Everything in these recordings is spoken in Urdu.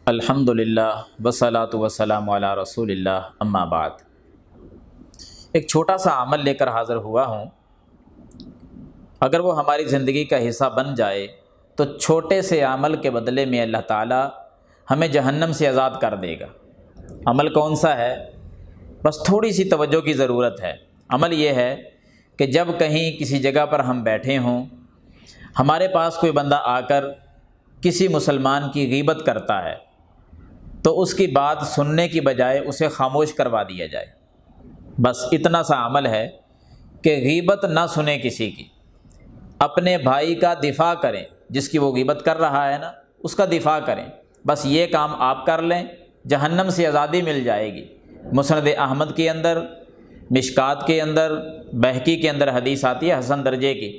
الحمدللہ والصلاۃ والسلام علی رسول اللہ اما بعد۔ ایک چھوٹا سا عمل لے کر حاضر ہوا ہوں، اگر وہ ہماری زندگی کا حصہ بن جائے تو چھوٹے سے عمل کے بدلے میں اللہ تعالیٰ ہمیں جہنم سے آزاد کر دے گا۔ عمل کون سا ہے؟ بس تھوڑی سی توجہ کی ضرورت ہے۔ عمل یہ ہے کہ جب کہیں کسی جگہ پر ہم بیٹھے ہوں، ہمارے پاس کوئی بندہ آ کر کسی مسلمان کی غیبت کرتا ہے تو اس کی بات سننے کی بجائے اسے خاموش کروا دیا جائے۔ بس اتنا سا عمل ہے کہ غیبت نہ سنیں کسی کی، اپنے بھائی کا دفاع کریں، جس کی وہ غیبت کر رہا ہے نا اس کا دفاع کریں۔ بس یہ کام آپ کر لیں، جہنم سے آزادی مل جائے گی۔ مسند احمد کے اندر، مشکات کے اندر، بہقی کے اندر حدیث آتی ہے حسن درجے کی۔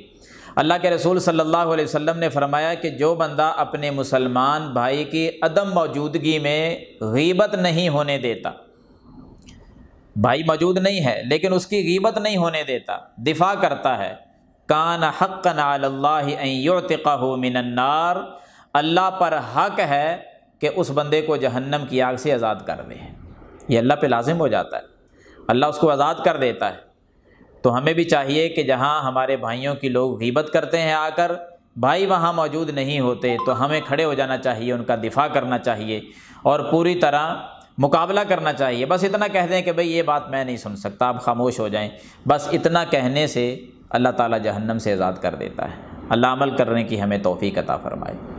اللہ کے رسول صلی اللہ علیہ وسلم نے فرمایا کہ جو بندہ اپنے مسلمان بھائی کی عدم موجودگی میں غیبت نہیں ہونے دیتا، بھائی موجود نہیں ہے لیکن اس کی غیبت نہیں ہونے دیتا، دفاع کرتا ہے، کان حقا علی اللہ ان یعتقہ من النار، اللہ پر حق ہے کہ اس بندے کو جہنم کی آگ سے آزاد کر دے۔ یہ اللہ پہ لازم ہو جاتا ہے، اللہ اس کو آزاد کر دیتا ہے۔ تو ہمیں بھی چاہیے کہ جہاں ہمارے بھائیوں کی لوگ غیبت کرتے ہیں آ کر، بھائی وہاں موجود نہیں ہوتے تو ہمیں کھڑے ہو جانا چاہیے، ان کا دفاع کرنا چاہیے اور پوری طرح مقابلہ کرنا چاہیے۔ بس اتنا کہہ دیں کہ بھئی یہ بات میں نہیں سن سکتا، آپ خاموش ہو جائیں۔ بس اتنا کہنے سے اللہ تعالیٰ جہنم سے آزاد کر دیتا ہے۔ اللہ عمل کرنے کی ہمیں توفیق عطا فرمائے۔